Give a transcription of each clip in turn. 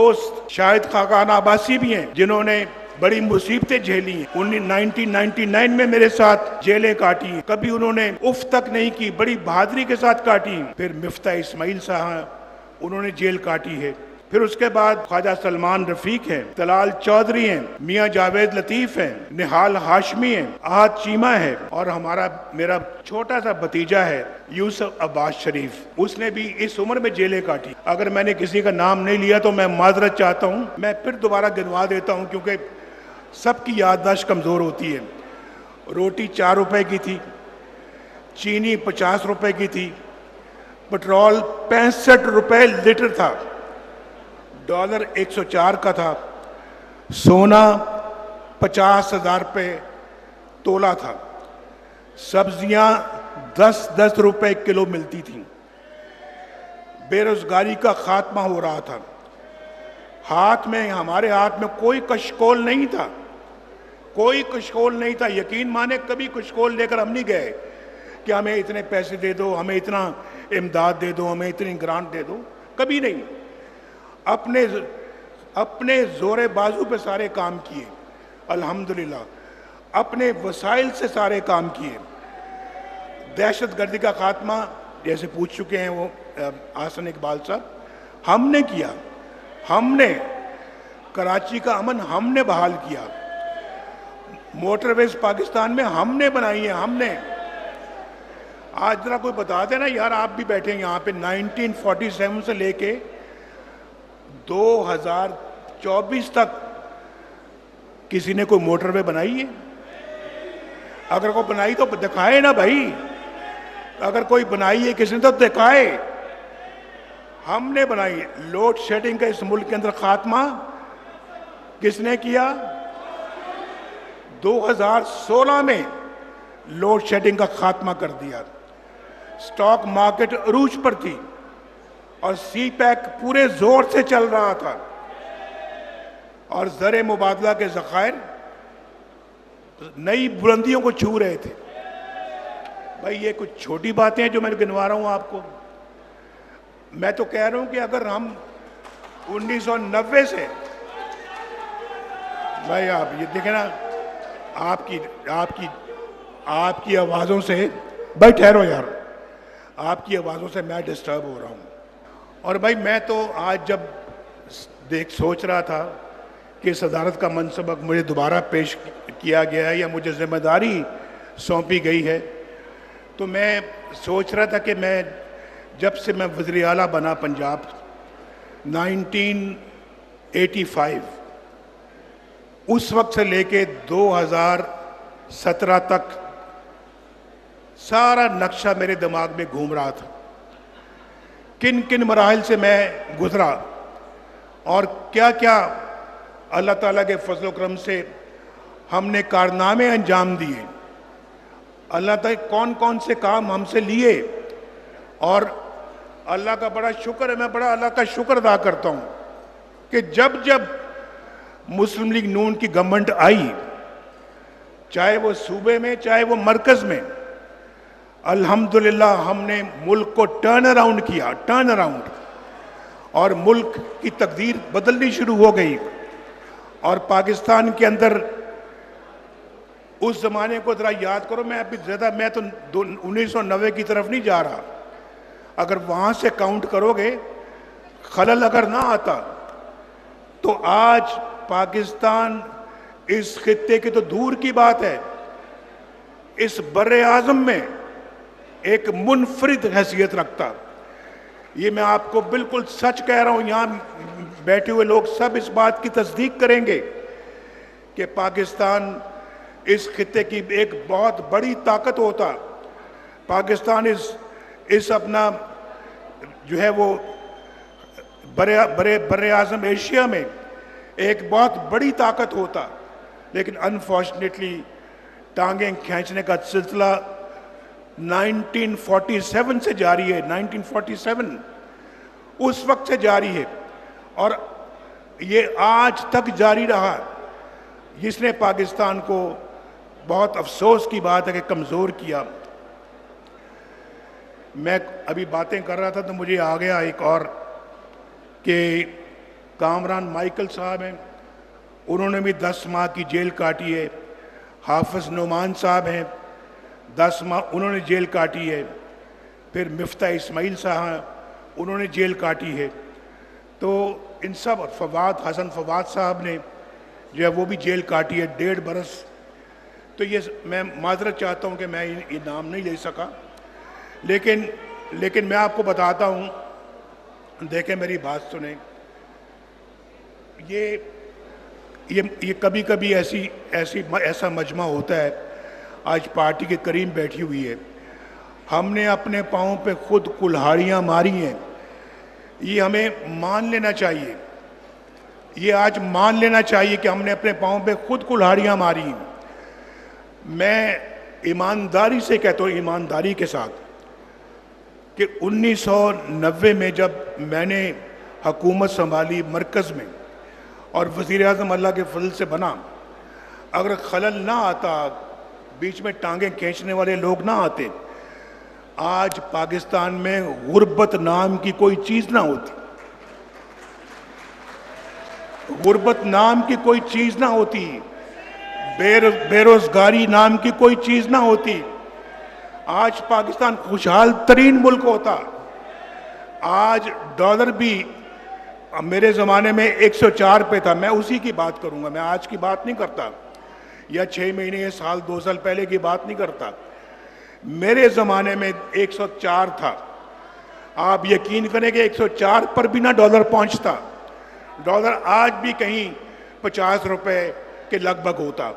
دوست شاہد خاقان عباسی بھی ہیں جنہوں نے بڑی مصیبتیں جھیلی ہیں. 1999 میں میرے ساتھ جیلیں کاٹی ہیں, کبھی انہوں نے اف تک نہیں کی, بڑی بہادری کے ساتھ کاٹی ہیں. پھر مفتاح اسماعیل صاحب, انہوں نے جیل کاٹی ہے. پھر اس کے بعد خواجہ سلمان رفیق ہیں, طلال چودھری ہیں, میاں جاوید لطیف ہیں, نہال ہاشمی ہیں, احد چیمہ ہے, اور میرا چھوٹا سا بھتیجا ہے یوسف عباس شریف, اس نے بھی اس عمر میں جیلیں کاٹی. اگر میں نے کسی کا نام نہیں لیا تو میں معذرت چاہتا ہوں. میں پھر دوبارہ گنوا دیتا ہوں کیونکہ سب کی یادداشت کمزور ہوتی ہے. روٹی 4 روپے کی تھی, چینی 50 روپے کی تھی, پٹرول 65 روپے لیٹر تھا, ڈالر 104 کا تھا, سونا 50,000 روپے تولا تھا, سبزیاں 10 روپے کلو ملتی تھیں. بے روزگاری کا خاتمہ ہو رہا تھا. ہمارے ہاتھ میں کوئی کشکول نہیں تھا, کوئی کشکول نہیں تھا. یقین مانے کبھی کشکول لے کر ہم نہیں گئے کہ ہمیں اتنے پیسے دے دو, ہمیں اتنا امداد دے دو, ہمیں اتنی گرانٹ دے دو, کبھی نہیں. اپنے زور بازو پہ سارے کام کیے الحمدللہ, اپنے وسائل سے سارے کام کیے. دہشت گردی کا خاتمہ جیسے پوچھ چکے ہیں وہ احسن اقبال صاحب, ہم نے کیا. ہم نے کراچی کا امن ہم نے بحال کیا. موٹر ویز پاکستان میں ہم نے بنائی ہیں. ہم نے, آج ذرا کوئی بتا دے نا یار, آپ بھی بیٹھے ہیں یہاں پہ, 1947 سے لے کے 2024 تک کسی نے کوئی موٹر وے بنائی ہے؟ اگر کوئی بنائی تو دکھائے نا بھائی. اگر کوئی بنائی ہے کسی نے تو دکھائے. ہم نے بنائی. لوڈ شیڈنگ کا اس ملک کے اندر خاتمہ کس نے کیا؟ 2016 میں لوڈ شیڈنگ کا خاتمہ کر دیا. سٹاک مارکیٹ عروج پر تھی اور سی پیک پورے زور سے چل رہا تھا, اور زر مبادلہ کے ذخائر نئی بلندیوں کو چھو رہے تھے. بھائی یہ کچھ چھوٹی باتیں ہیں جو میں گنوا رہا ہوں آپ کو. میں تو کہہ رہا ہوں کہ اگر ہم 1990 سے, بھائی آپ یہ دیکھیں نا, آپ کی آوازوں سے, بھائی ٹھہرو یار, آپ کی آوازوں سے میں ڈسٹرب ہو رہا ہوں. اور بھائی میں تو آج جب سوچ رہا تھا کہ صدارت کا منصب مجھے دوبارہ پیش کیا گیا ہے یا مجھے ذمہ داری سونپی گئی ہے, تو میں سوچ رہا تھا کہ میں جب سے میں وزیر اعلیٰ بنا پنجاب 1985, اس وقت سے لے کے 2017 تک سارا نقشہ میرے دماغ میں گھوم رہا تھا. کن کن مراحل سے میں گزرا اور کیا کیا اللہ تعالیٰ کے فضل و کرم سے ہم نے کارنامے انجام دیے. اللہ تعالیٰ کون کون سے کام ہم سے لیے, اور اللہ کا بڑا شکر ہے, میں بڑا اللہ کا شکر ادا کرتا ہوں کہ جب مسلم لیگ نون کی گورنمنٹ آئی, چاہے وہ صوبے میں چاہے وہ مرکز میں, الحمدللہ ہم نے ملک کو ٹرن اراؤنڈ کیا, ٹرن اراؤنڈ, اور ملک کی تقدیر بدلنی شروع ہو گئی. اور پاکستان کے اندر اس زمانے کو ذرا یاد کرو, میں تو 1990 کی طرف نہیں جا رہا. اگر وہاں سے کاؤنٹ کرو گے, خلل اگر نہ آتا تو آج پاکستان اس خطے کی تو دور کی بات ہے, اس بر اعظم میں ایک منفرد حیثیت رکھتا. یہ میں آپ کو بالکل سچ کہہ رہا ہوں, یہاں بیٹھے ہوئے لوگ سب اس بات کی تصدیق کریں گے کہ پاکستان اس خطے کی ایک بہت بڑی طاقت ہوتا. پاکستان اس اپنا جو ہے وہ بر اعظم ایشیا میں ایک بہت بڑی طاقت ہوتا. لیکن انفارچونیٹلی ٹانگیں کھینچنے کا سلسلہ 1947 سے جاری ہے. 1947 اس وقت سے جاری ہے, اور یہ آج تک جاری رہا, جس نے پاکستان کو, بہت افسوس کی بات ہے کہ کمزور کیا. میں ابھی باتیں کر رہا تھا تو مجھے آ گیا ایک اور کہ کامران مائیکل صاحب ہیں، انہوں نے بھی 10 ماہ کی جیل کاٹی ہے۔ حافظ نعمان صاحب ہیں، 10 ماہ انہوں نے جیل کاٹی ہے۔ پھر مفتاح اسماعیل صاحب ہیں، انہوں نے جیل کاٹی ہے۔ تو ان سب، حسن فواد صاحب نے جو ہے وہ بھی جیل کاٹی ہے 1.5 برس۔ تو یہ میں معذرت چاہتا ہوں کہ میں یہ نام نہیں لے سکا، لیکن میں آپ کو بتاتا ہوں، دیکھیں میری بات سنیں، یہ کبھی کبھی ایسا مجمع ہوتا ہے۔ آج پارٹی کے کریم بیٹھی ہوئی ہے، ہم نے اپنے پاؤں پہ خود کلہاڑیاں ماری ہیں، یہ ہمیں مان لینا چاہیے، یہ آج مان لینا چاہیے کہ ہم نے اپنے پاؤں پہ خود کلہاڑیاں ماری ہیں۔ میں ایمانداری سے کہتا ہوں، ایمانداری کے ساتھ، کہ 1990 میں جب میں نے حکومت سنبھالی مرکز میں اور وزیر اعظم اللہ کے فضل سے بنا، اگر خلل نہ آتا، بیچ میں ٹانگیں کھینچنے والے لوگ نہ آتے، آج پاکستان میں غربت نام کی کوئی چیز نہ ہوتی، غربت نام کی کوئی چیز نہ ہوتی، بے روزگاری نام کی کوئی چیز نہ ہوتی، آج پاکستان خوشحال ترین ملک ہوتا۔ آج ڈالر بھی میرے زمانے میں 104 پہ تھا، میں اسی کی بات کروں گا، میں آج کی بات نہیں کرتا، یا 6 مہینے یا سال 2 سال پہلے کی بات نہیں کرتا۔ میرے زمانے میں 104 تھا، آپ یقین کریں کہ 104 پر بھی نہ ڈالر پہنچتا، ڈالر آج بھی کہیں 50 روپے کے لگ بھگ ہوتا۔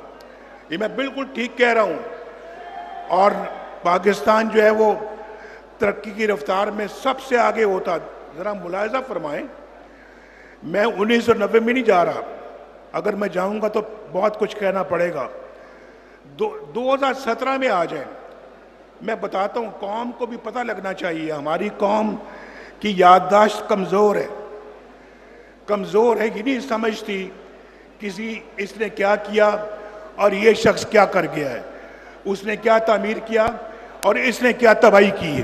یہ میں بالکل ٹھیک کہہ رہا ہوں، اور پاکستان جو ہے وہ ترقی کی رفتار میں سب سے آگے ہوتا۔ ذرا ملاحظہ فرمائیں، میں 1990 میں نہیں جا رہا، اگر میں جاؤں گا تو بہت کچھ کہنا پڑے گا۔ 2017 میں آ جائیں، میں بتاتا ہوں، قوم کو بھی پتہ لگنا چاہیے، ہماری قوم کی یادداشت کمزور ہے، یہ نہیں سمجھتی اس نے کیا کیا اور یہ شخص کیا کر گیا ہے، اس نے کیا تعمیر کیا اور اس نے کیا تباہی کی ہے۔